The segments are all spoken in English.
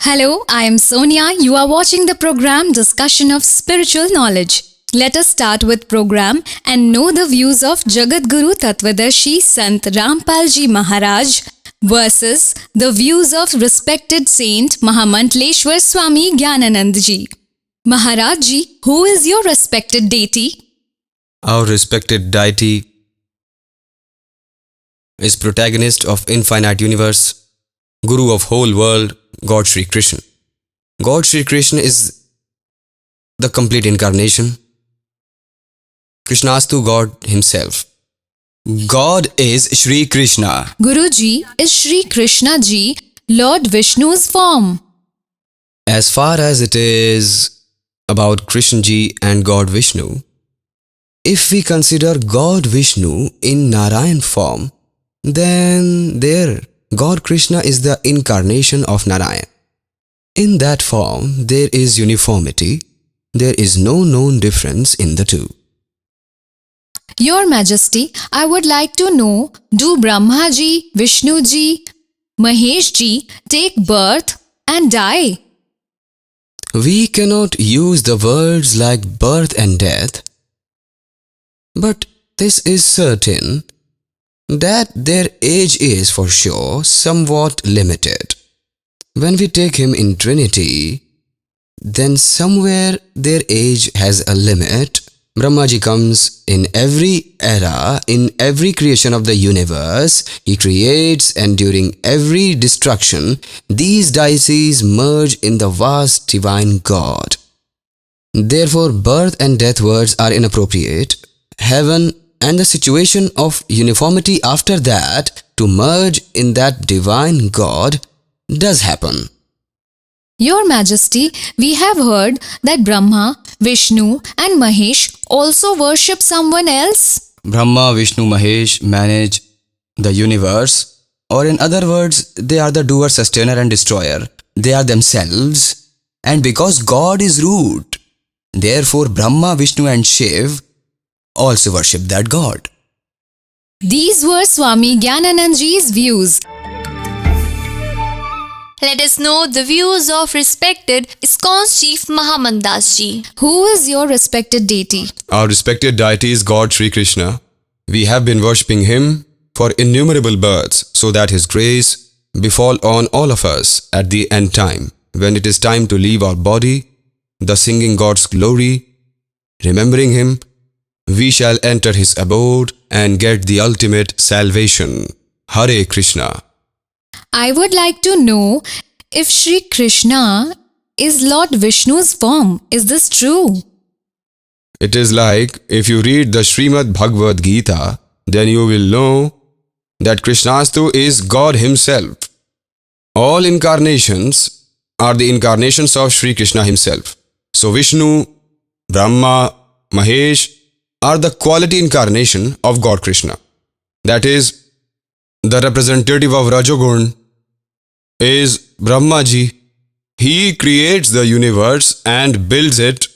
Hello, I am Sonia. You are watching the program Discussion of Spiritual Knowledge. Let us start with program and know the views of Jagat Guru Tattvadarshi Sant Rampal Ji Maharaj versus the views of respected Saint Mahamantleshwar Swami Gyananand Ji. Maharaj Ji, who is your respected deity? Our respected deity is protagonist of infinite universe, Guru of whole world, God Shri Krishna. God Shri Krishna is the complete incarnation. Krishnastu God himself. God is Shri Krishna. Guruji is Shri Krishna Ji, Lord Vishnu's form. As far as it is about Krishna Ji and God Vishnu, if we consider God Vishnu in Narayan form, then there God Krishna is the incarnation of Narayan. In that form, there is uniformity. There is no known difference in the two. Your Majesty, I would like to know, do Brahma Ji, Vishnu Ji, Mahesh Ji take birth and die? We cannot use the words like birth and death, but this is certain that their age is for sure somewhat limited. When we take him in Trinity, then somewhere their age has a limit. Brahmaji comes in every era, in every creation of the universe. He creates, and during every destruction, these deities merge in the vast divine God. Therefore, birth and death words are inappropriate. Heaven and the situation of uniformity after that to merge in that divine God does happen. Your Majesty, we have heard that Brahma, Vishnu and Mahesh also worship someone else. Brahma, Vishnu, Mahesh manage the universe, or in other words, they are the doer, sustainer and destroyer. They are themselves, and because God is root, therefore Brahma, Vishnu and Shiv also worship that God. These were Swami Gyananand Ji's views. Let us know the views of respected ISKCON's Chief Mahamandas Ji. Who is your respected deity? Our respected deity is God Shri Krishna. We have been worshipping him for innumerable births so that his grace befall on all of us at the end time. When it is time to leave our body, thus singing God's glory, remembering him, we shall enter his abode and get the ultimate salvation. Hare Krishna. I would like to know if Shri Krishna is Lord Vishnu's form. Is this true? It is like if you read the Srimad Bhagavad Gita, then you will know that Krishnastu is God himself. All incarnations are the incarnations of Shri Krishna himself. So Vishnu, Brahma, Mahesh are the quality incarnation of God Krishna. That is, the representative of Rajogun is Brahma Ji. He creates the universe and builds it.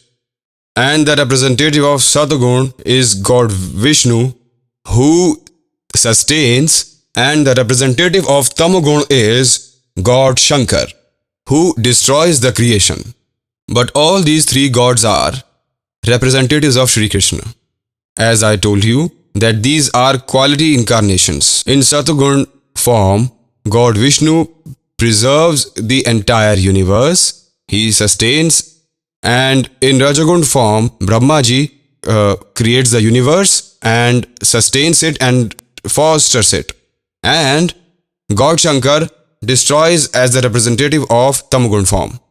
And the representative of Satogun is God Vishnu, who sustains. And the representative of Tamogun is God Shankar, who destroys the creation. But all these three gods are representatives of Shri Krishna. As I told you, that these are quality incarnations. In Satogun form, God Vishnu preserves the entire universe. He sustains. And in Rajagun form, Brahma Ji creates the universe and sustains it and fosters it. And God Shankar destroys as the representative of Tamogun form.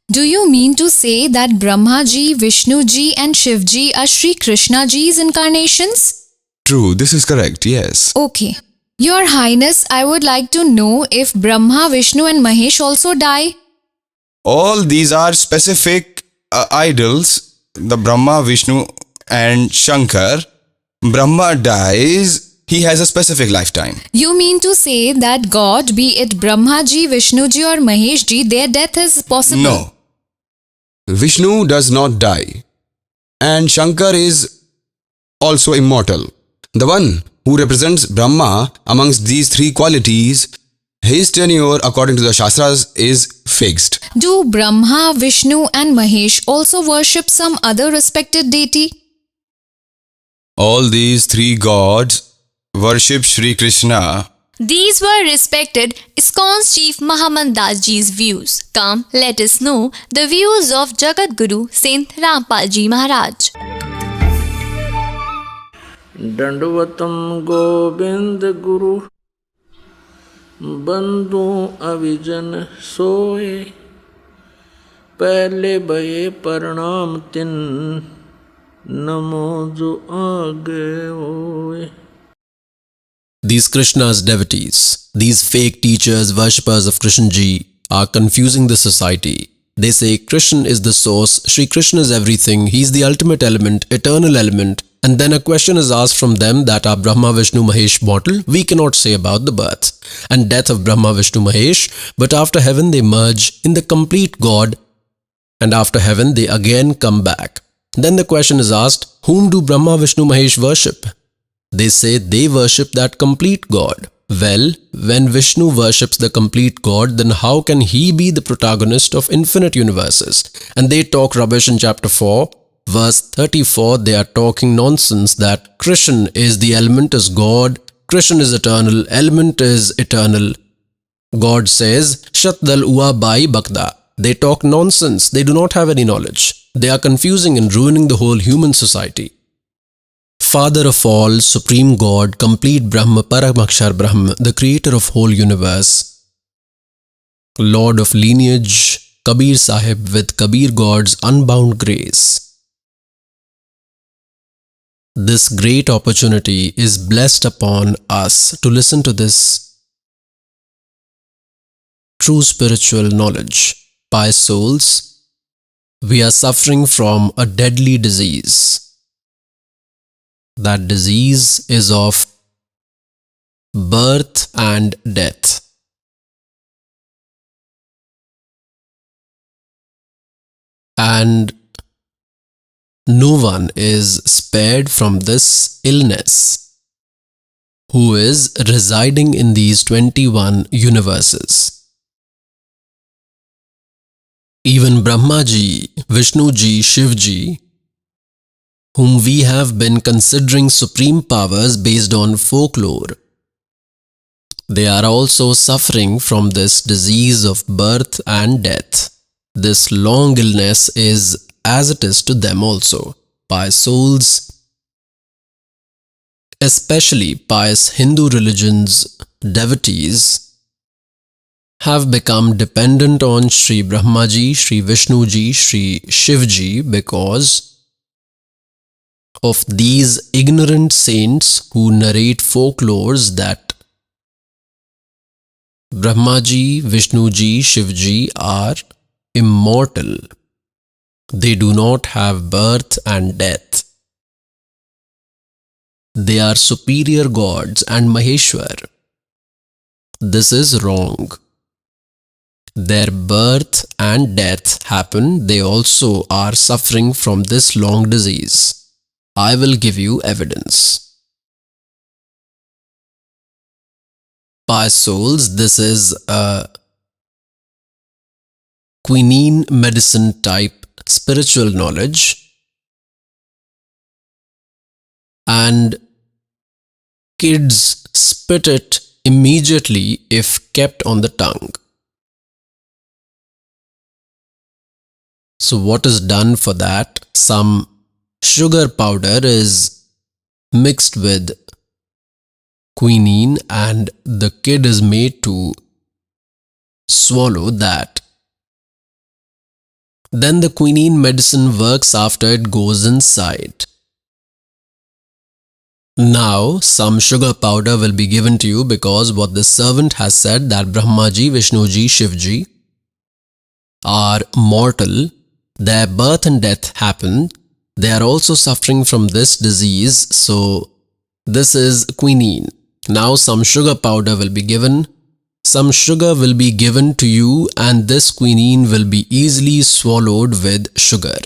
Do you mean to say that Brahma Ji, Vishnu Ji and Shiv Ji are Shri Krishna Ji's incarnations? True, this is correct, yes. Okay. Your Highness, I would like to know if Brahma, Vishnu and Mahesh also die. All these are specific idols. The Brahma, Vishnu and Shankar. Brahma dies, he has a specific lifetime. You mean to say that God, be it Brahma Ji, Vishnu Ji or Mahesh Ji, their death is possible? No. Vishnu does not die. And Shankar is also immortal. The one who represents Brahma amongst these three qualities, his tenure according to the Shastras is fixed. Do Brahma, Vishnu, and Mahesh also worship some other respected deity? All these three gods worship Sri Krishna. These were respected ISKCON's chief Mahamad Das Ji's views. Come, let us know the views of Jagat Guru Saint Rampal Ji Maharaj. दंडवतम Govind Guru बंधु अविजन सोए पहले भये प्रणाम तिन नमो जो आगे होए. These Krishna's devotees, these fake teachers, worshippers of Krishna Ji, are confusing the society. They say Krishna is the source, Sri Krishna is everything, he is the ultimate element, eternal element. And then a question is asked from them that are Brahma, Vishnu, Mahesh mortal? We cannot say about the birth and death of Brahma, Vishnu, Mahesh, but after heaven they merge in the complete God, and after heaven they again come back. Then the question is asked, whom do Brahma, Vishnu, Mahesh worship? They say they worship that complete God. Well, when Vishnu worships the complete God, then how can he be the protagonist of infinite universes? And they talk rubbish in chapter 4, verse 34. They are talking nonsense that Krishna is the element is God, Krishna is eternal, element is eternal. God says, Shatdal ua bai bakda. They talk nonsense. They do not have any knowledge. They are confusing and ruining the whole human society. Father of all, Supreme God, complete Brahma, Paramakshar Brahma, the creator of whole universe, Lord of lineage, Kabir Sahib with Kabir God's unbound grace. This great opportunity is blessed upon us to listen to this true spiritual knowledge. Pious souls, we are suffering from a deadly disease. That disease is of birth and death. And no one is spared from this illness who is residing in these 21 universes. Even Brahma Ji, Vishnu Ji, Shiv Ji, whom we have been considering supreme powers based on folklore, they are also suffering from this disease of birth and death. This long illness is as it is to them also. Pious souls, especially pious Hindu religion's devotees, have become dependent on Sri Brahma Ji, Sri Vishnu Ji, Sri Shiv Ji because of these ignorant saints who narrate folklores that Brahma Ji, Vishnu Ji, Shiv Ji are immortal. They do not have birth and death. They are superior gods and Maheshwar. This is wrong. Their birth and death happen. They also are suffering from this long disease. I will give you evidence. Pious souls, this is a quinine medicine type spiritual knowledge, and kids spit it immediately if kept on the tongue. So what is done for that? Some sugar powder is mixed with quinine and the kid is made to swallow that. Then the quinine medicine works after it goes inside. Now some sugar powder will be given to you because what the servant has said that Brahma Ji, Vishnu Ji, Shiv Ji are mortal. Their birth and death happen. They are also suffering from this disease, so this is quinine. Now some sugar powder will be given. Some sugar will be given to you and this quinine will be easily swallowed with sugar.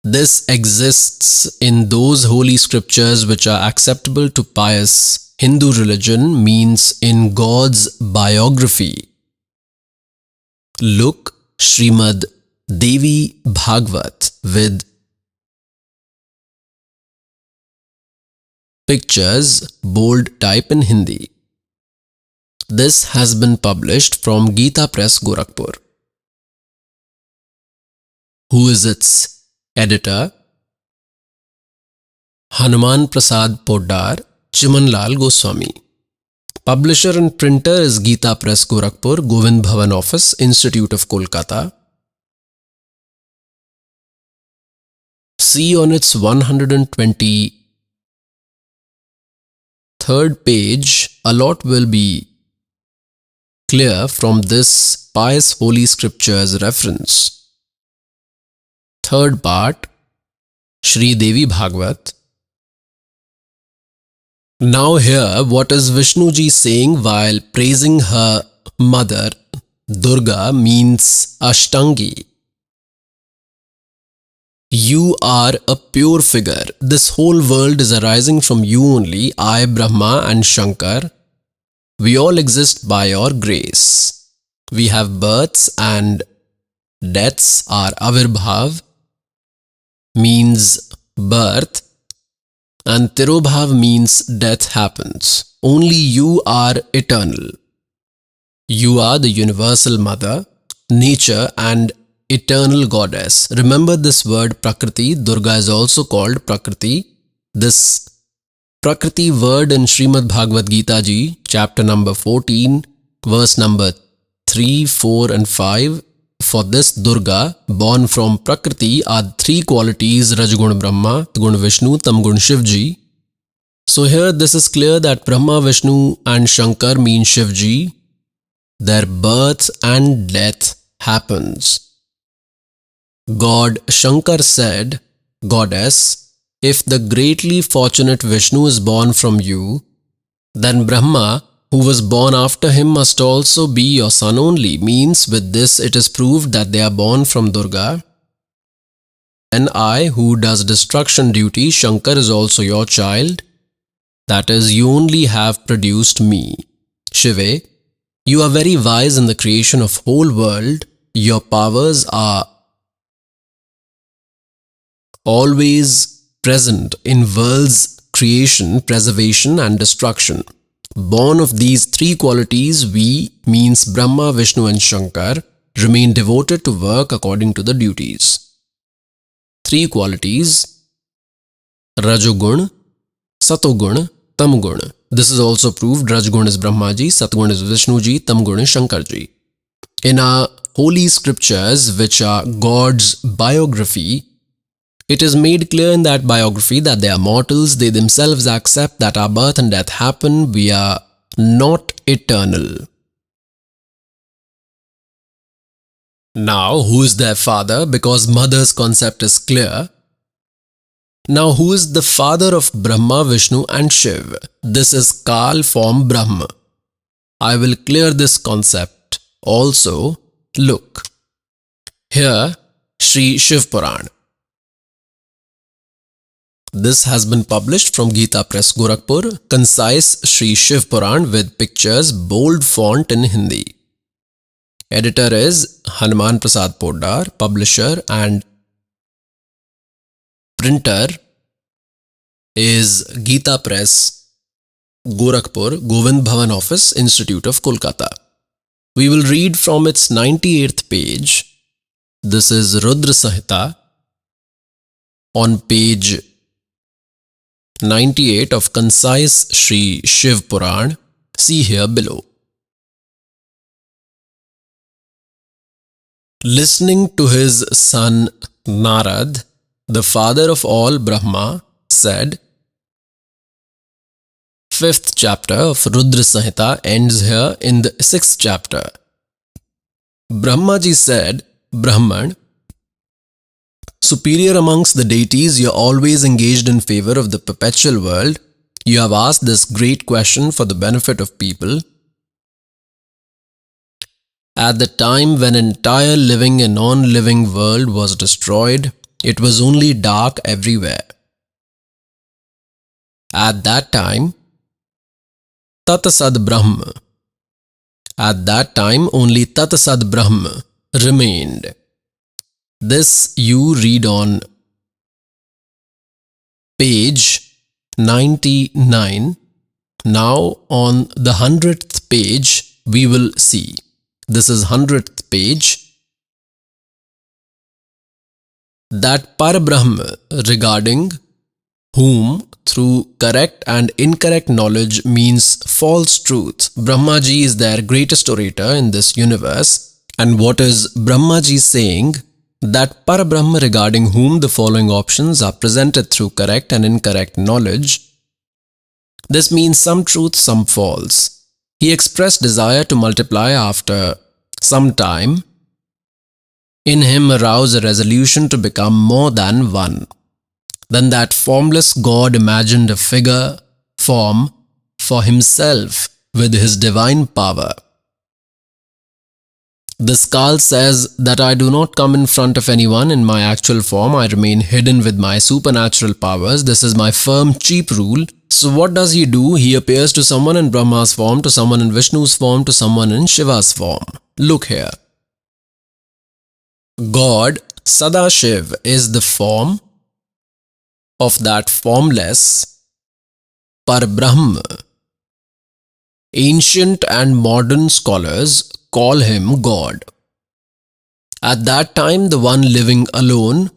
This exists in those holy scriptures which are acceptable to pious Hindu religion, means in God's biography. Look Srimad Devi Bhagvat with pictures, bold type in Hindi. This has been published from Geeta Press, Gorakhpur. Who is its editor? Hanuman Prasad Poddar, Chimanlal Goswami. Publisher and printer is Geeta Press, Gorakhpur, Govind Bhavan Office, Institute of Kolkata. See on its 123rd page, a lot will be clear from this pious holy scriptures reference. Third part, Shri Devi Bhagvat. Now hear what is Vishnuji saying while praising her mother. Durga means Ashtangi. You are a pure figure. This whole world is arising from you only, I, Brahma and Shankar. We all exist by your grace. We have births and deaths are Avirbhav, means birth, and Tirobhav means death happens. Only you are eternal. You are the universal mother, nature and eternal goddess. Remember this word Prakriti. Durga is also called Prakriti. This Prakriti word in Srimad Bhagavad Gita Ji, chapter number 14, verse number 3, 4 and 5. For this Durga, born from Prakriti, are three qualities: Rajgun Brahma, Gun Vishnu, Tamgun Shivji. So here this is clear that Brahma, Vishnu and Shankar mean Shivji. Their birth and death happens. God Shankar said, Goddess, if the greatly fortunate Vishnu is born from you, then Brahma, who was born after him, must also be your son only. Means with this it is proved that they are born from Durga. And I, who does destruction duty, Shankar is also your child. That is, you only have produced me. Shive, you are very wise in the creation of whole world. Your powers are always present in world's creation, preservation and destruction. Born of these three qualities, we, means Brahma, Vishnu and Shankar, remain devoted to work according to the duties. Three qualities: Rajogun, Satogun, Tamgun. This is also proved. Rajgun is Brahma Ji, Satgun is Vishnu Ji, Tamgun is Shankar Ji. In our holy scriptures, which are God's biography, it is made clear in that biography that they are mortals. They themselves accept that our birth and death happen. We are not eternal. Now, who is their father? Because mother's concept is clear. Now, who is the father of Brahma, Vishnu and Shiv? This is Kal from Brahma. I will clear this concept also. Look. Here, Sri Shiv Puran. This has been published from Geeta Press, Gorakhpur, concise Sri Shiv Puran with pictures, bold font in Hindi. Editor is Hanuman Prasad Poddar, publisher and printer is Geeta Press, Gorakhpur, Govind Bhavan Office, Institute of Kolkata. We will read from its 98th page. This is Rudra Samhita on page 98 of concise Sri Shiv Puran. See here below. Listening to his son Narad, the father of all Brahma, said, 5th chapter of Rudra Samhita ends here in the 6th chapter. Brahmaji said, Brahman, superior amongst the deities, you are always engaged in favor of the perpetual world. You have asked this great question for the benefit of people. At the time when entire living and non-living world was destroyed, it was only dark everywhere. At that time, Tat Sad Brahma, At that time, only Tat Sat Brahm remained. This you read on page 99. Now on the 100th page, we will see. This is 100th page. That Parabrahm, regarding whom through correct and incorrect knowledge means false truth. Brahmaji is their greatest orator in this universe. And what is Brahmaji saying? That Parabrahm, regarding whom the following options are presented through correct and incorrect knowledge. This means some truth, some false. He expressed desire to multiply after some time. In him arose a resolution to become more than one. Then that formless God imagined a figure, form, for himself with his divine power. The skull says that I do not come in front of anyone in my actual form, I remain hidden with my supernatural powers. This is my firm, cheap rule. So what does he do? He appears to someone in Brahma's form, to someone in Vishnu's form, to someone in Shiva's form. Look here. God, Sadashiv, is the form of that formless Parabrahm. Ancient and modern scholars call him God. At that time, the one living alone,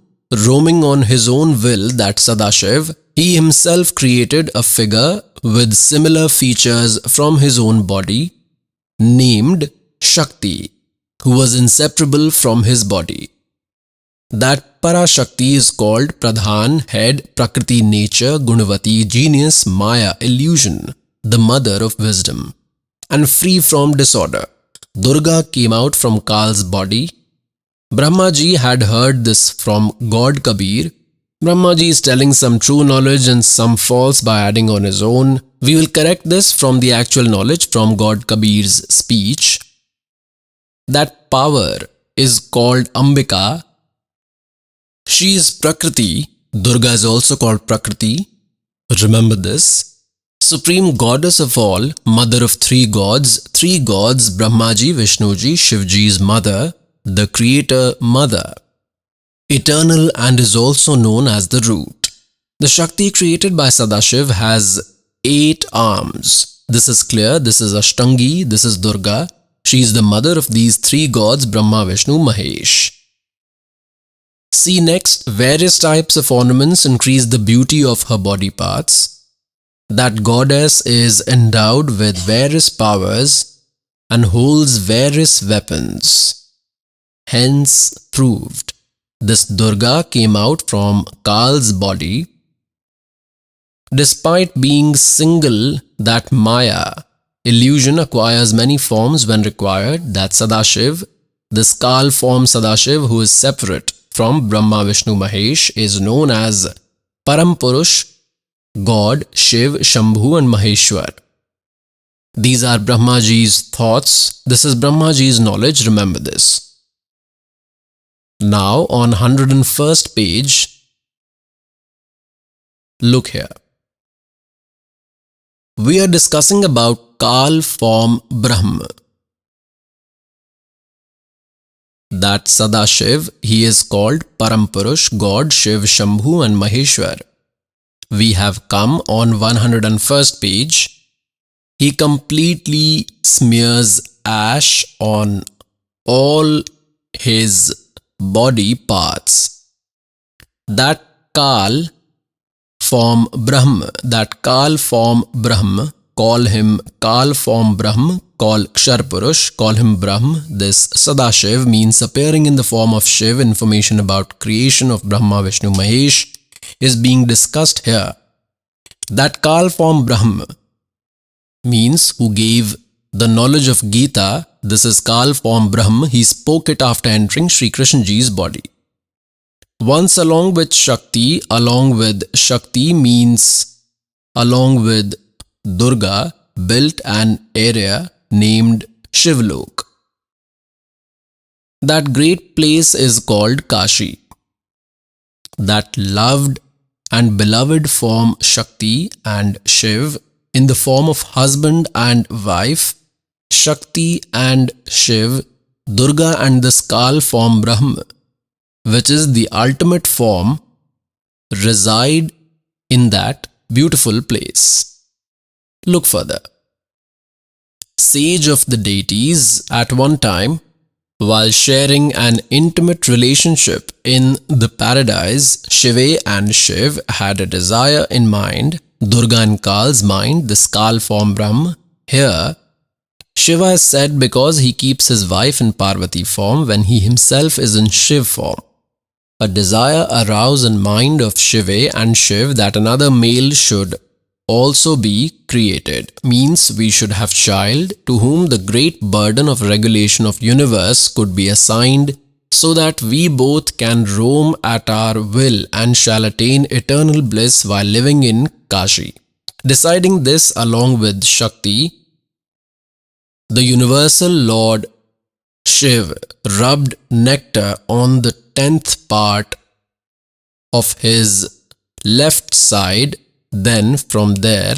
roaming on his own will, that Sadashiv, he himself created a figure with similar features from his own body, named Shakti, who was inseparable from his body. That Parashakti is called Pradhan, head, Prakriti, nature, Gunavati, genius, Maya, illusion, the mother of wisdom, and free from disorder. Durga came out from Kal's body. Brahmaji had heard this from God Kabir. Brahmaji is telling some true knowledge and some false by adding on his own. We will correct this from the actual knowledge from God Kabir's speech. That power is called Ambika. She is Prakriti. Durga is also called Prakriti. Remember this. Supreme goddess of all, mother of three gods, Brahmaji, Vishnuji, Shivji's mother, the creator mother. Eternal and is also known as the root. The Shakti created by Sadashiv has 8 arms. This is clear. This is Ashtangi. This is Durga. She is the mother of these 3 gods, Brahma, Vishnu, Mahesh. See next, various types of ornaments increase the beauty of her body parts. That goddess is endowed with various powers and holds various weapons. Hence proved, this Durga came out from Kal's body. Despite being single, that Maya, illusion, acquires many forms when required. That Sadashiv, this Kal form Sadashiv, who is separate from Brahma, Vishnu, Mahesh, is known as Parampurush, God, Shiv, Shambhu and Maheshwar. These are Brahmaji's thoughts. This is Brahmaji's knowledge. Remember this. Now on 101st page, look here. We are discussing about Kal form Brahma. That Sadashiv, he is called Parampurush, God, Shiv, Shambhu and Maheshwar. We have come on 101st page. He completely smears ash on all his body parts. That Kal form Brahma, call him Kal form Brahma, call Ksharpurush, call him Brahma. This Sadashiv means appearing in the form of Shiv. Information about creation of Brahma, Vishnu, Mahesh is being discussed here. That Kal form Brahma means who gave the knowledge of Gita. This is Kal form Brahma. He spoke it after entering Sri Krishna Ji's body. Once along with Shakti means along with Durga, built an area named Shivlok. That great place is called Kashi. That loved and beloved form Shakti and Shiv in the form of husband and wife Shakti and Shiv, Durga and the skull form Brahma, which is the ultimate form, reside in that beautiful place. Look further. Sage of the deities at one time, while sharing an intimate relationship in the paradise, Shiva and Shiv had a desire in mind, Durga and Kal's mind, the skull form Brahma. Here, Shiva is said because he keeps his wife in Parvati form when he himself is in Shiv form. A desire arose in mind of Shiva and Shiv that another male should also be created, means we should have child to whom the great burden of regulation of universe could be assigned, so that we both can roam at our will and shall attain eternal bliss while living in Kashi. Deciding this along with Shakti, the universal Lord Shiv rubbed nectar on the 10th part of his left side. Then from there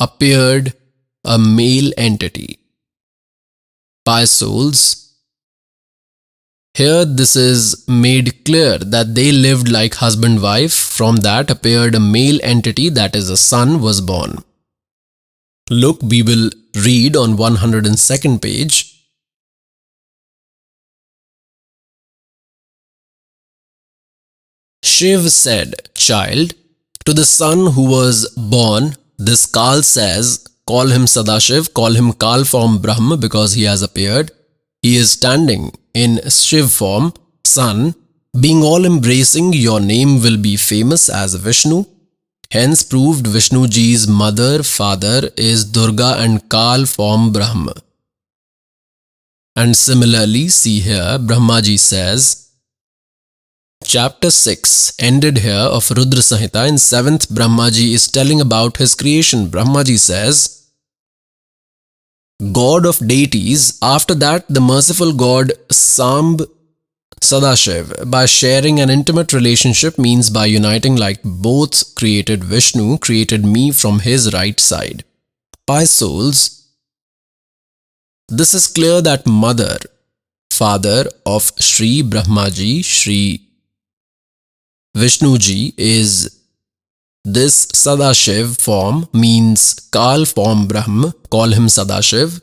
appeared a male entity. Pious souls, here this is made clear that they lived like husband-wife. From that appeared a male entity, that is a son was born. Look, we will read on 102nd page. Shiv said, child, to the son who was born, this Kal says, call him Sadashiv, call him Kal form Brahma because he has appeared. He is standing in Shiv form, son, being all embracing, your name will be famous as Vishnu. Hence proved Vishnu ji's mother, father is Durga and Kal form Brahma. And similarly, see here, Brahma ji says, Chapter 6 ended here of Rudra Samhita. In 7th, Brahmaji is telling about his creation. Brahmaji says, God of deities. After that, the merciful God Sambh Sadashiv, by sharing an intimate relationship, means by uniting like both created Vishnu, created me from his right side. Pious souls, this is clear that mother, father of Sri Brahmaji, Sri Vishnuji is this Sadashiv form, means Kal form Brahma, call him Sadashiv,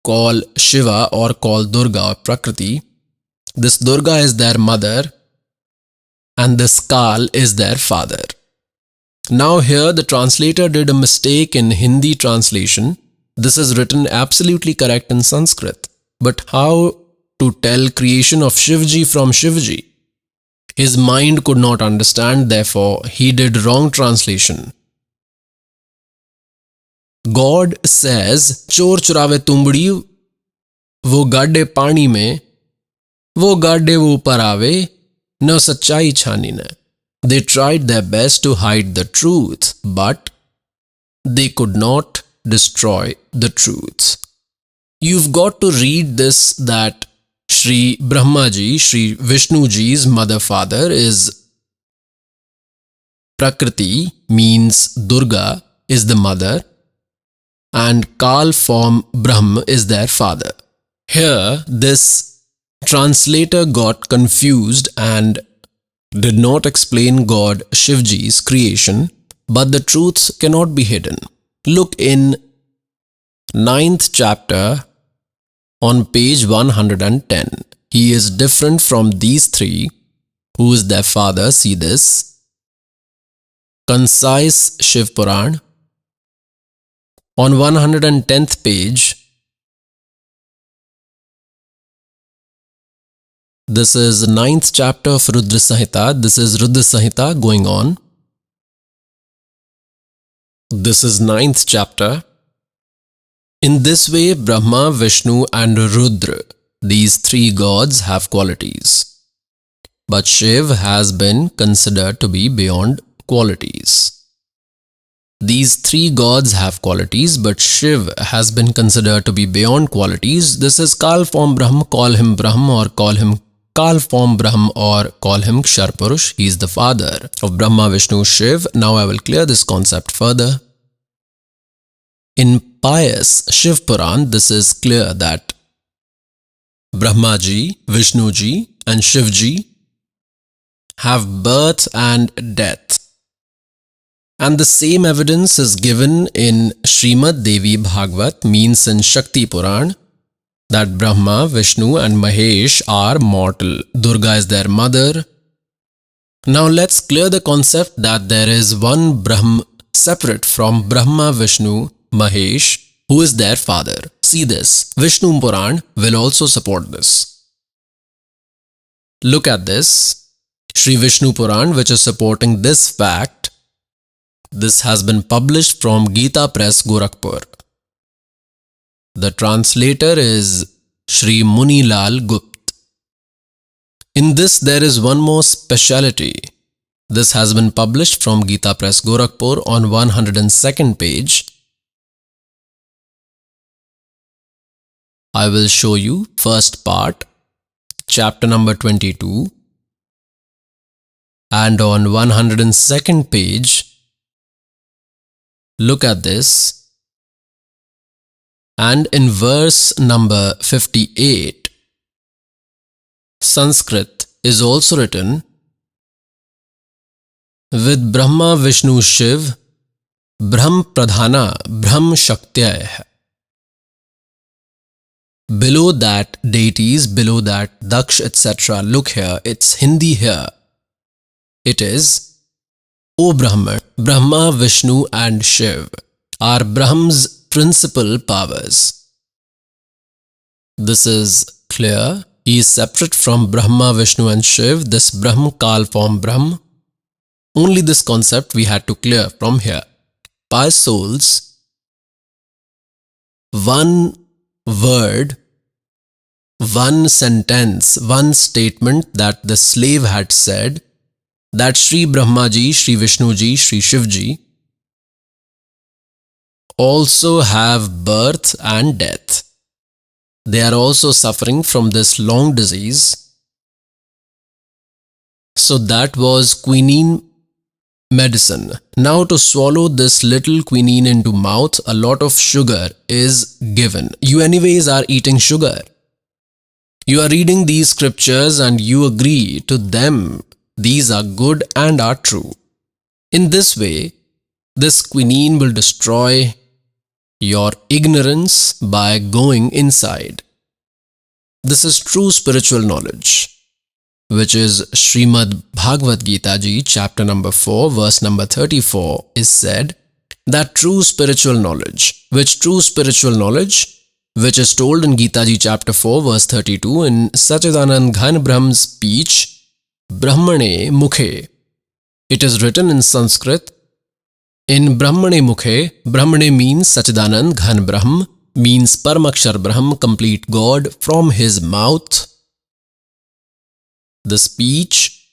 call Shiva or call Durga or Prakriti. This Durga is their mother and this Kal is their father. Now here the translator did a mistake in Hindi translation. This is written absolutely correct in Sanskrit. But how to tell creation of Shivji from Shivji? His mind could not understand, therefore he did wrong translation. God says, चोर चुरावे तुंबड़ी वो गाड्डे पानी में, वो गाड्डे वो ऊपर आवे, न सच्चाई छानी न. They tried their best to hide the truth, but they could not destroy the truth. You've got to read this, that Sri Brahmaji, Sri Vishnuji's mother father is Prakriti, means Durga is the mother, and Kal form Brahma is their father. Here this translator got confused and did not explain God Shivji's creation, but the truths cannot be hidden. Look in 9th chapter on page 110. He is different from these three. Who is their father? See this. Concise Shiv Puran. On 110th page, this is 9th chapter of Rudra Samhita. This is Rudra Samhita going on. This is 9th chapter. In this way, Brahma, Vishnu and Rudra, these three gods have qualities. But Shiv has been considered to be beyond qualities. These three gods have qualities, but Shiv has been considered to be beyond qualities. This is Kal form Brahma, call him Brahma or call him Kal form Brahma or call him Kshar Purush. He is the father of Brahma, Vishnu, Shiv. Now I will clear this concept further. In pious Shiv Puran, this is clear that Brahma Ji, Vishnu Ji and Shiv Ji have birth and death. And the same evidence is given in Srimad Devi Bhagavat, means in Shakti Puran, that Brahma, Vishnu and Mahesh are mortal. Durga is their mother. Now let's clear the concept that there is one Brahm separate from Brahma, Vishnu, Mahesh, who is their father. See this. Vishnu Puran will also support this. Look at this. Sri Vishnu Puran, which is supporting this fact. This has been published from Gita Press, Gorakhpur. The translator is Sri Muni Lal Gupt. In this there is one more speciality. This has been published from Gita Press, Gorakhpur on 102nd page. I will show you first part, chapter number 22. And on 102nd page, look at this. And in verse number 58, Sanskrit is also written with Brahma, Vishnu, Shiv, Brahm Pradhana, Brahm Shaktya. Below that deities, below that Daksh, etc. Look here, it's Hindi here. It is, O Brahman, Brahma, Vishnu and Shiv are Brahm's principal powers. This is clear. He is separate from Brahma, Vishnu and Shiv, this Brahm, Kal form Brahm. Only this concept we had to clear from here. Pious souls, one word, one sentence, one statement that the slave had said, that Sri Brahma Ji, Sri Vishnu Ji, Sri Shiv Ji also have birth and death. They are also suffering from this long disease. So that was quinine medicine. Now to swallow this little quinine into mouth, a lot of sugar is given. You anyways are eating sugar. You are reading these scriptures and you agree to them. These are good and are true. In this way, this quinine will destroy your ignorance by going inside. This is true spiritual knowledge, which is Srimad Bhagavad Gita Ji, chapter number 4, verse number 34, is said that true spiritual knowledge, which is told in Gita Ji, chapter 4, verse 32, in Sachidanand Ghan Brahm's speech, Brahmane Mukhe. It is written in Sanskrit. In Brahmane Mukhe, Brahmane means Sachidanand Ghan Brahm, means Paramakshar Brahm, complete God, from his mouth. The speech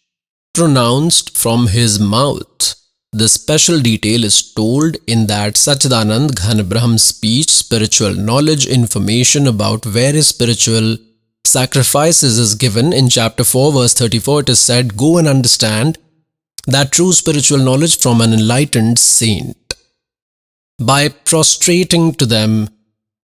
pronounced from his mouth. The special detail is told in that Sachidanand Ghan Brahm speech, spiritual knowledge, information about various spiritual sacrifices is given. In chapter 4, verse 34, it is said, go and understand that true spiritual knowledge from an enlightened saint. By prostrating to them,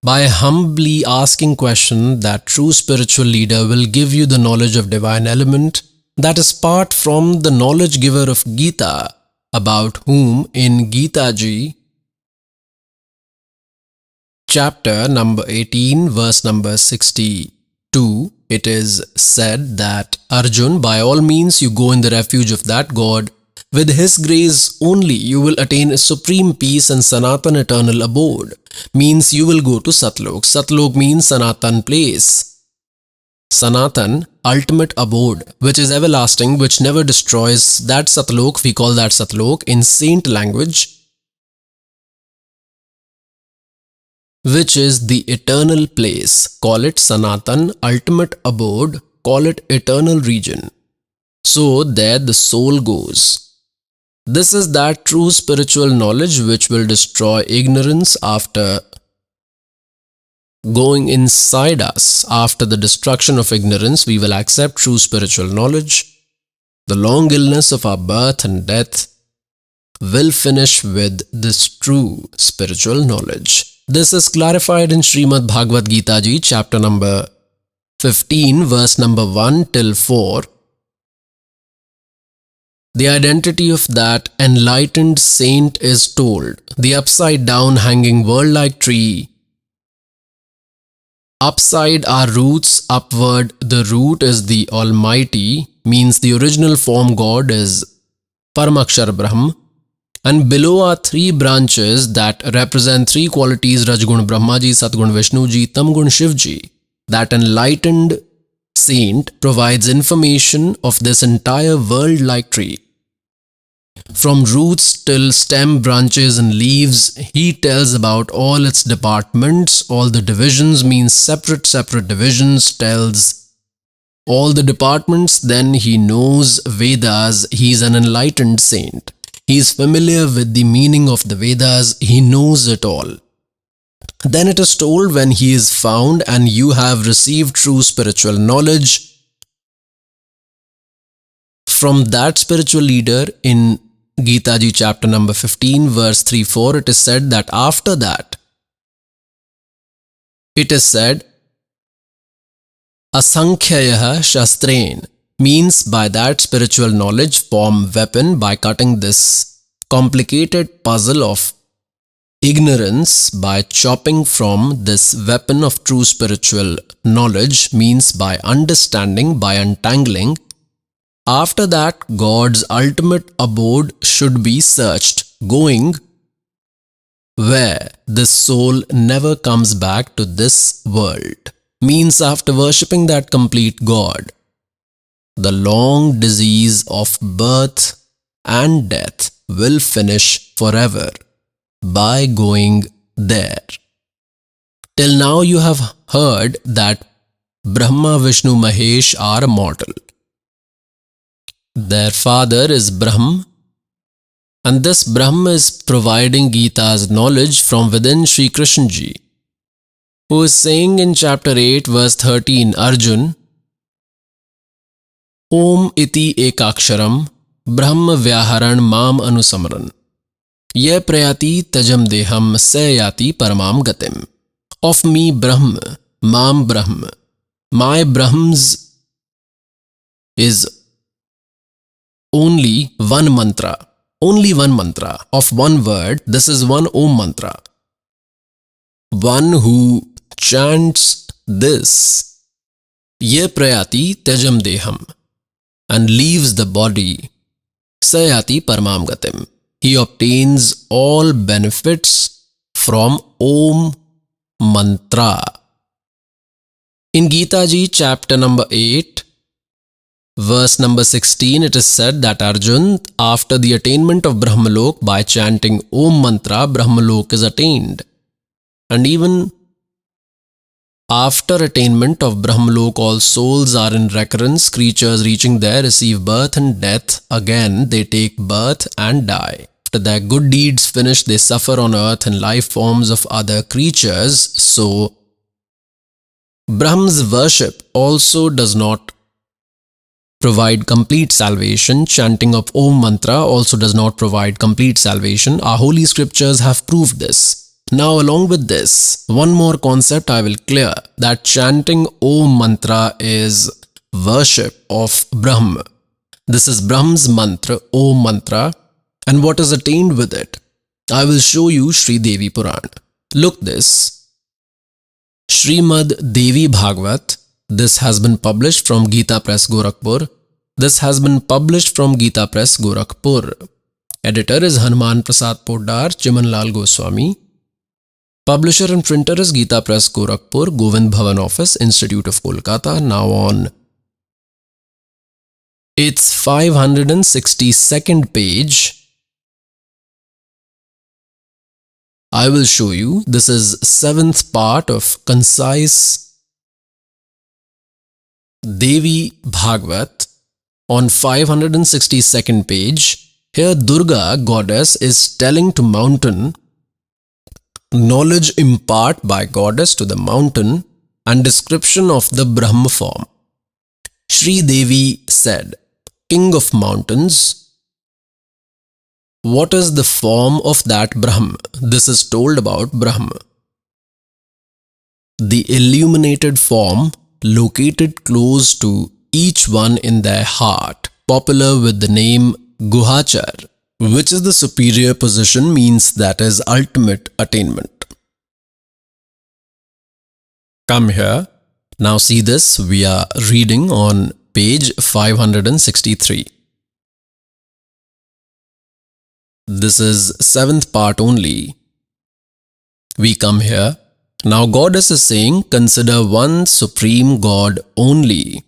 by humbly asking question, that true spiritual leader will give you the knowledge of divine element that is part from the knowledge giver of Gita, about whom in Gita Ji, chapter number 18, verse number 62, it is said that Arjun, by all means you go in the refuge of that God. With his grace only you will attain supreme peace and Sanatan eternal abode. Means you will go to Satlok. Satlok means Sanatan place. Sanatan, ultimate abode, which is everlasting, which never destroys. That Satlok, we call that Satlok in saint language, which is the eternal place. Call it Sanatan, ultimate abode, call it eternal region. So there the soul goes. This is that true spiritual knowledge which will destroy ignorance after going inside us. After the destruction of ignorance, we will accept true spiritual knowledge. The long illness of our birth and death will finish with this true spiritual knowledge. This is clarified in Srimad Bhagavad Gita Ji, chapter number 15, verse number 1 till 4. The identity of that enlightened saint is told. The upside down hanging world-like tree. Upside are roots, upward the root is the Almighty, means the original form God is Paramakshar Brahm. And below are three branches that represent three qualities: Rajgun Brahmaji, Satgun Vishnuji, Tamgun Shivji. That enlightened saint provides information of this entire world-like tree. From roots till stem, branches and leaves, he tells about all its departments. All the divisions means separate divisions, tells all the departments. Then he knows Vedas. He is an enlightened saint. He is familiar with the meaning of the Vedas. He knows it all. Then it is told, when he is found and you have received true spiritual knowledge from that spiritual leader, in Gita Ji chapter number 15 verse 3-4, it is said that after that, it is said, Asankhyayaha Shastrain, means by that spiritual knowledge form weapon by cutting this complicated puzzle of ignorance, by chopping from this weapon of true spiritual knowledge, means by understanding, by untangling. After that, God's ultimate abode should be searched, going where the soul never comes back to this world. Means after worshipping that complete God, the long disease of birth and death will finish forever by going there. Till now you have heard that Brahma, Vishnu, Mahesh are mortal. Their father is Brahm, and this Brahm is providing Gita's knowledge from within Sri Krishna Ji, who is saying in chapter 8 verse 13, Arjun, Om iti ekaksharam Brahma vyaharan mam anusamran ye prayati tajam deham sayati paramam gatim. Of me Brahma, mam Brahma, my Brahms is only one mantra of one word. This is one Om mantra. One who chants this, ye prayati tajam deham, and leaves the body, sayati paramam gatim, he obtains all benefits from Om mantra. In Gita Ji chapter number 8 verse number 16, it is said that Arjun, after the attainment of Brahmalok, by chanting Om mantra, Brahmalok is attained. And even after attainment of Brahmalok, all souls are in recurrence. Creatures reaching there receive birth and death. Again, they take birth and die. After their good deeds finish, they suffer on earth in life forms of other creatures. So, Brahm's worship also does not provide complete salvation. Chanting of Om mantra also does not provide complete salvation. Our holy scriptures have proved this. Now, along with this, one more concept I will clear, that chanting Om mantra is worship of Brahma. This is Brahma's mantra, Om mantra, and what is attained with it. I will show you Sri Devi Puran. Look this. Srimad Devi Bhagavat. This has been published from Gita Press, Gorakhpur. Editor is Hanuman Prasad Poddar, Chimanlal Goswami. Publisher and printer is Gita Press, Gorakhpur, Govind Bhavan Office, Institute of Kolkata. Now on its 562nd page, I will show you. This is 7th part of concise Devi Bhagavat. On 562nd page, here Durga, goddess, is telling to mountain, knowledge impart by goddess to the mountain, and description of the Brahma form. Sri Devi said, King of mountains, what is the form of that Brahma? This is told about Brahma. the illuminated form located close to each one in their heart, popular with the name Guhachar, which is the superior position, means that is ultimate attainment. Come here. Now see this, we are reading on page 563. This is 7th part only. We come here. Now Goddess is saying, consider one supreme God only.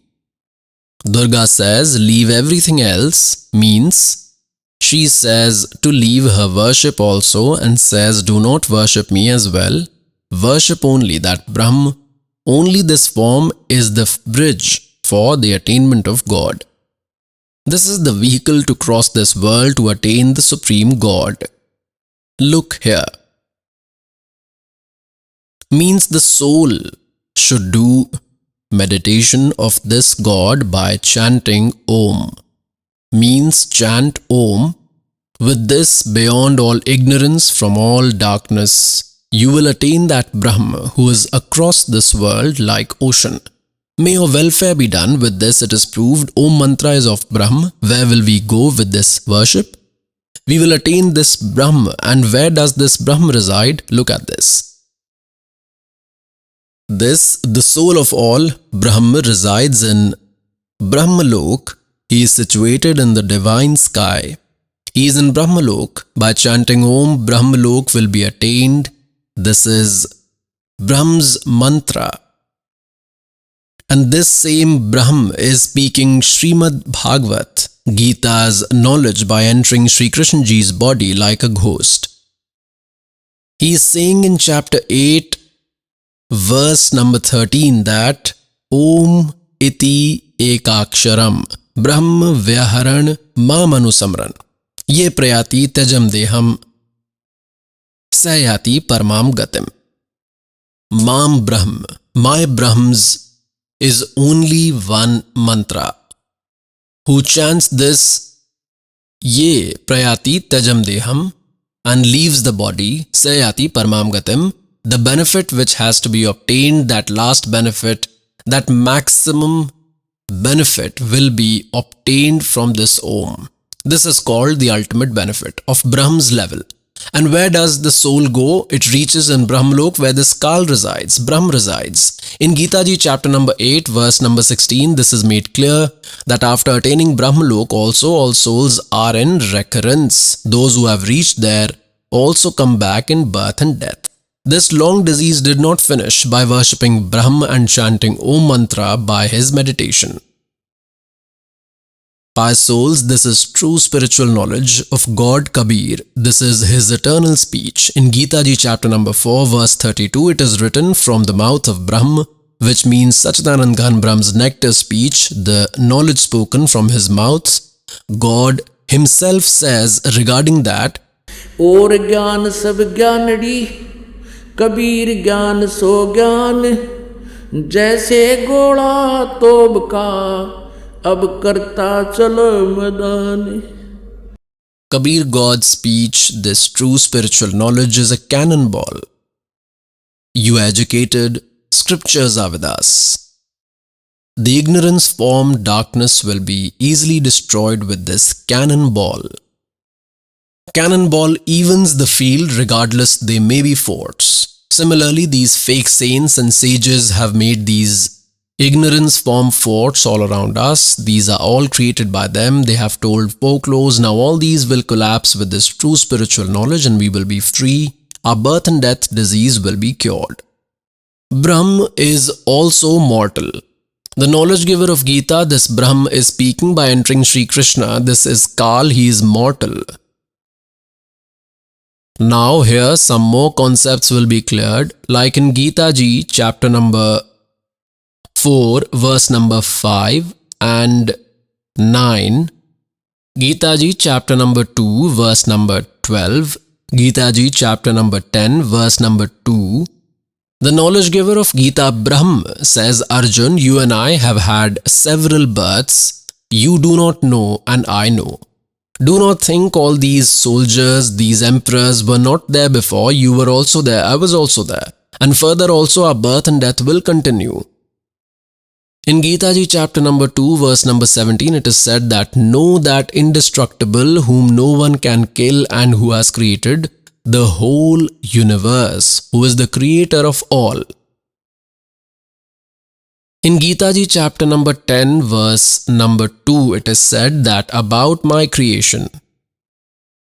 Durga says, leave everything else, means she says to leave her worship also, and says, do not worship me as well. Worship only that Brahm. Only this form is the bridge for the attainment of God. This is the vehicle to cross this world to attain the supreme God. Look here. Means the soul should do meditation of this God by chanting Om. Means chant Om. With this, beyond all ignorance from all darkness, you will attain that Brahma who is across this world like ocean. May your welfare be done. With this it is proved Om mantra is of Brahma. Where will we go with this worship? We will attain this Brahma. And where does this Brahma reside? Look at this. This, the soul of all, Brahma resides in Brahmalok. He is situated in the divine sky. He is in Brahmalok. By chanting Om, Brahmalok will be attained. This is Brahma's mantra. And this same Brahm is speaking Srimad Bhagavat, Gita's knowledge by entering Sri Krishna Ji's body like a ghost. He is saying in chapter 8, verse number 13 that Om iti ekaksharam Brahma vyaharan mamanusamran ye prayati tajam deham sayati paramam gatim. Mam Brahm, my Brahms, is only one mantra. Who chants this ye prayati tajam deham and leaves the body, sayati paramam gatim, the benefit which has to be obtained, that last benefit, that maximum benefit will be obtained from this Om. This is called the ultimate benefit of Brahma's level. And where does the soul go? It reaches in Brahmalok where the Skal resides, Brahm resides. In Gita Ji chapter number 8 verse number 16, this is made clear that after attaining Brahmalok also all souls are in recurrence. Those who have reached there also come back in birth and death. This long disease did not finish by worshipping Brahma and chanting Om mantra by his meditation. Pious souls, this is true spiritual knowledge of God Kabir. This is his eternal speech. In Gita Ji chapter number 4 verse 32, it is written from the mouth of Brahma, which means Satchidanand Ghan Brahma's nectar speech, the knowledge spoken from his mouth. God himself says regarding that, और ज्ञान सब ज्ञानड़ी कबीर ज्ञान सो ज्ञान जैसे घोड़ा तोब का अब करता चलो मैदान. Kabir God's speech, this true spiritual knowledge is a cannonball. You educated, scriptures are with us. The ignorance formed darkness will be easily destroyed with this cannonball. Cannonball evens the field regardless they may be forts. Similarly, these fake saints and sages have made these ignorance form forts all around us. These are all created by them. They have told folklores. Now all these will collapse with this true spiritual knowledge and we will be free. Our birth and death disease will be cured. Brahm is also mortal. The knowledge giver of Gita, this Brahm is speaking by entering Sri Krishna. This is Kal, he is mortal. Now here some more concepts will be cleared, like in Gita Ji chapter number 4 verse number 5 and 9, Gita Ji chapter number 2 verse number 12, Gita Ji chapter number 10 verse number 2. The knowledge giver of Gita Brahm says, Arjun, you and I have had several births. You do not know and I know. Do not think all these soldiers, these emperors were not there before. You were also there. I was also there. and further also our birth and death will continue. In Gita Ji chapter number 2 verse number 17 it is said that know that indestructible whom no one can kill and who has created the whole universe, who is the creator of all. In Gita Ji chapter number 10 verse number 2 it is said that about my creation.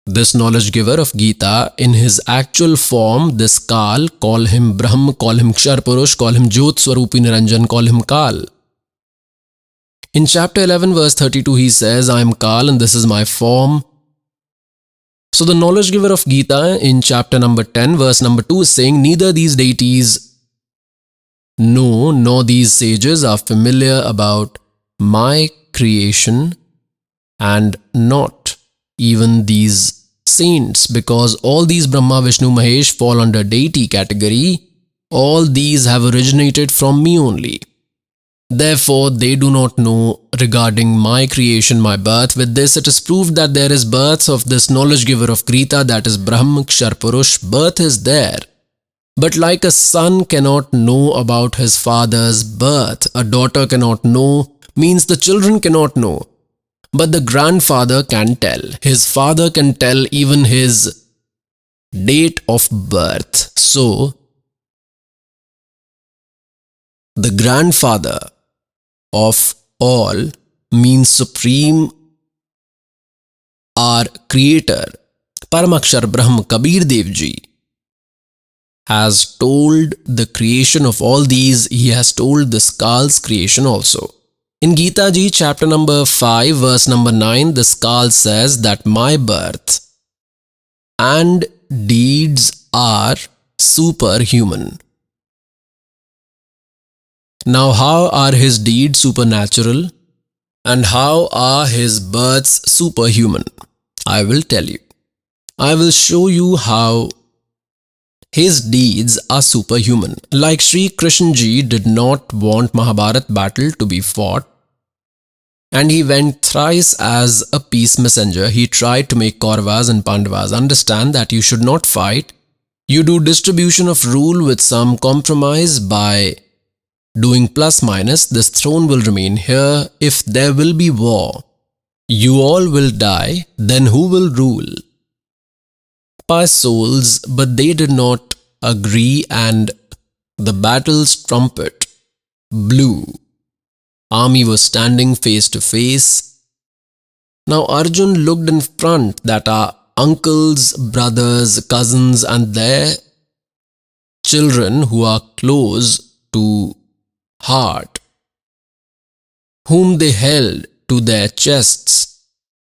This knowledge giver of Gita in his actual form, this Kal, call him Brahm, call him Kshar Purush, call him Jyot Swarupi Niranjan, call him Kal. In chapter 11 verse 32 he says, I am Kal and this is my form. So the knowledge giver of Gita in chapter number 10 verse number 2 is saying, neither these deities know nor these sages are familiar about my creation, and not even these saints, because all these Brahma, Vishnu, Mahesh fall under deity category. All these have originated from me only. Therefore, they do not know regarding my creation, my birth. With this, it is proved that there is birth of this knowledge giver of Gita, that is Brahm, Kshar Purush. Birth is there. But like a son cannot know about his father's birth, a daughter cannot know, means the children cannot know. But the grandfather can tell. His father can tell even his date of birth. So, the grandfather of all means supreme, our creator, Paramakshar Brahm Kabir Dev Ji, has told the creation of all these. He has told this Kal's creation also. In Gita Ji chapter number 5 verse number 9, this Kal says that my birth and deeds are superhuman. Now how are his deeds supernatural and how are his births superhuman? I will tell you. I will show you how his deeds are superhuman. Like Sri Krishna Ji did not want Mahabharat battle to be fought, and he went thrice as a peace messenger. He tried to make Kauravas and Pandavas understand that you should not fight. You do distribution of rule with some compromise by doing plus minus. This throne will remain here. If there will be war, you all will die. Then who will rule? By souls, but they did not agree, and the battle's trumpet blew. Army was standing face to face. Now Arjun looked in front, that are uncles, brothers, cousins and their children who are close to heart, whom they held to their chests.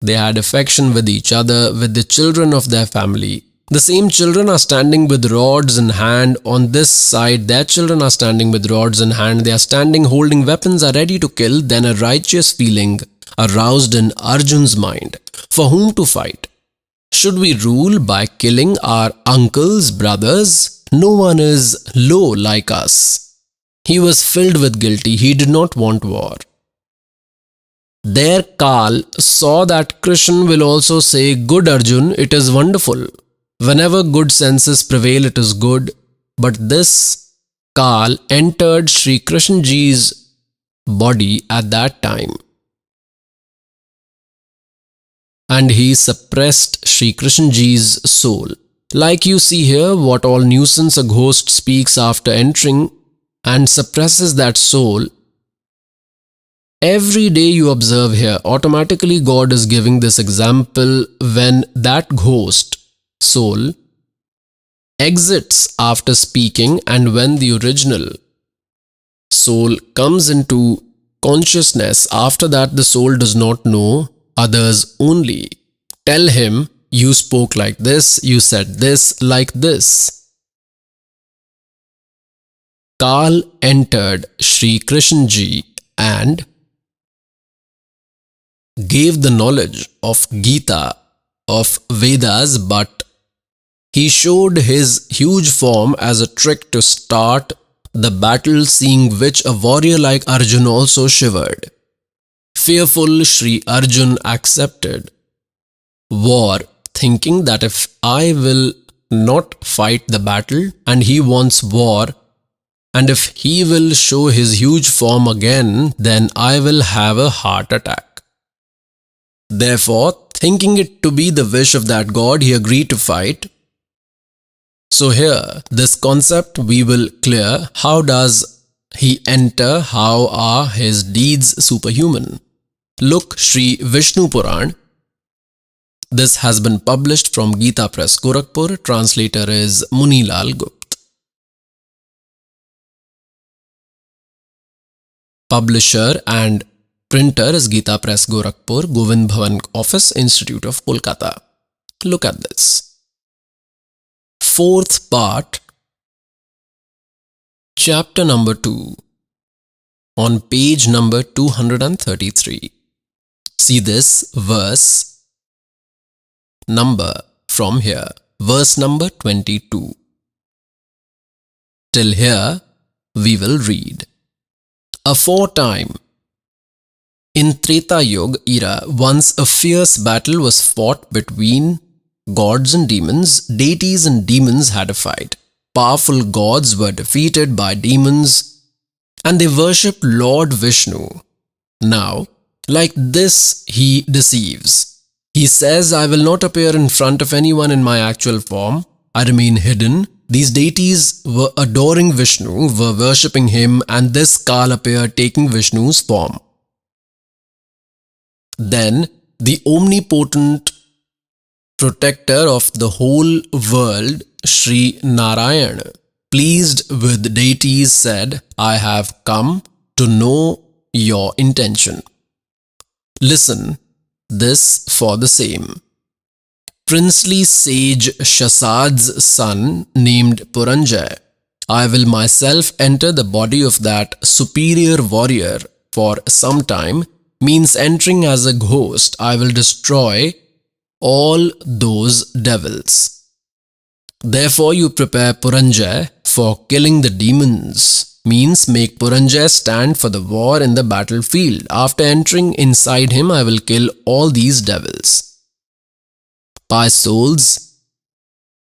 They had affection with each other, with the children of their family. The same children are standing with rods in hand. On this side, their children are standing with rods in hand. They are standing holding weapons, are ready to kill. Then a righteous feeling aroused in Arjun's mind. For whom to fight? Should we rule by killing our uncles, brothers? No one is low like us. He was filled with guilty. He did not want war. There Kal saw that Krishna will also say, good Arjun, it is wonderful. Whenever good senses prevail, it is good. But this Kal entered Sri Krishna Ji's body at that time, and he suppressed Sri Krishna Ji's soul. Like you see here, what all nuisance a ghost speaks after entering and suppresses that soul. Every day you observe here, automatically God is giving this example. When that ghost soul exits after speaking, and when the original soul comes into consciousness, after that the soul does not know, others only tell him, you spoke like this, you said this, like this. Kal entered Sri Krishna Ji and gave the knowledge of Gita, of Vedas, but he showed his huge form as a trick to start the battle, seeing which a warrior like Arjun also shivered. Fearful, Sri Arjun accepted war, thinking that if I will not fight the battle, and he wants war. And if he will show his huge form again, then I will have a heart attack. Therefore, thinking it to be the wish of that god, he agreed to fight. So here, this concept we will clear. How does he enter? How are his deeds superhuman? Look, Sri Vishnu Puran. This has been published from Gita Press, Gorakhpur. Translator is Munilal Gupta. Publisher and printer is Gita Press, Gorakhpur, Govind Bhavan Office, Institute of Kolkata. Look at this. Fourth part, chapter number 2, on page number 233. See this verse number from here, verse number 22. Till here we will read. Aforetime, in Treta Yuga era, once a fierce battle was fought between gods and demons. Deities and demons had a fight. Powerful gods were defeated by demons, and they worshipped Lord Vishnu. Now, like this, he deceives. He says, I will not appear in front of anyone in my actual form. I remain hidden. These deities were adoring Vishnu, were worshipping him, and this Kal appeared taking Vishnu's form. Then the omnipotent protector of the whole world, Sri Narayana, pleased with deities, said, I have come to know your intention. Listen, this for the same. Princely sage Shasad's son named Puranjay, I will myself enter the body of that superior warrior for some time, means entering as a ghost. I will destroy all those devils. Therefore you prepare Puranjay for killing the demons, means make Puranjay stand for the war in the battlefield. After entering inside him, I will kill all these devils. Pious souls,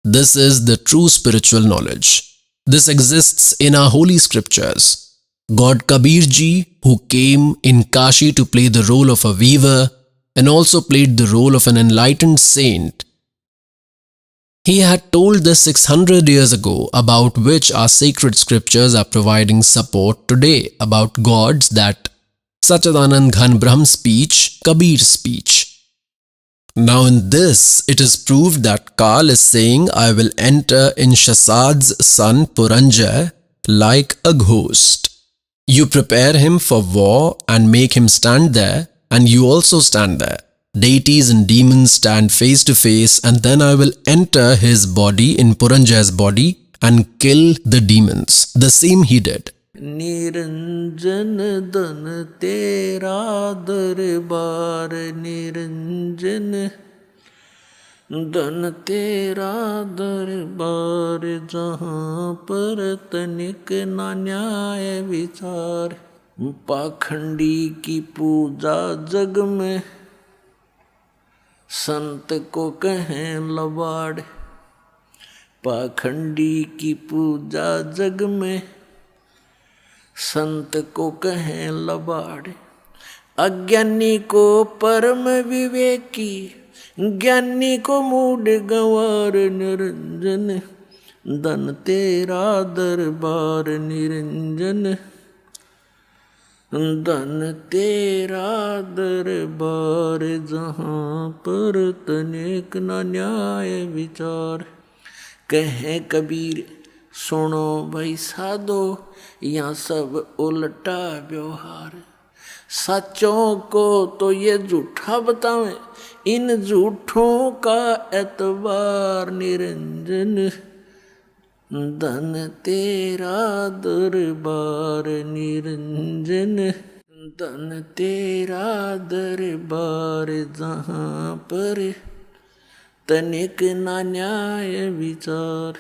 this is the true spiritual knowledge. This exists in our holy scriptures. God Kabir Ji, who came in Kashi to play the role of a weaver and also played the role of an enlightened saint, he had told this 600 years ago, about which our sacred scriptures are providing support today, about gods, that Sachidanand Ghan Brahm speech, Kabir's speech. Now in this, it is proved that Kal is saying, I will enter in Shasad's son Puranjay like a ghost. You prepare him for war and make him stand there, and you also stand there. Deities and demons stand face to face, and then I will enter his body in Puranjay's body and kill the demons. The same he did. Niranjan धन तेरा दरबार निरंजन धन तेरा दरबार जहाँ पर तनिक ना न्याय विचार पाखंडी की पूजा जग में संत को कहें लबाड़ पाखंडी की पूजा जग में संत को कहें लबाड़ अज्ञानी को परम विवेकी ज्ञानी को मूड गंवार निरंजन धन तेरा दरबार निरंजन धन तेरा दरबार जहाँ पर तनिक न न्याय विचार कहें कबीर सुनो भाई साधो यहाँ सब उल्टा व्यवहार सच्चों को तो ये झूठा बतावें इन झूठों का एतबार निरंजन धन तेरा दरबार निरंजन धन तेरा दरबार जहाँ पर तनिक ना न्याय विचार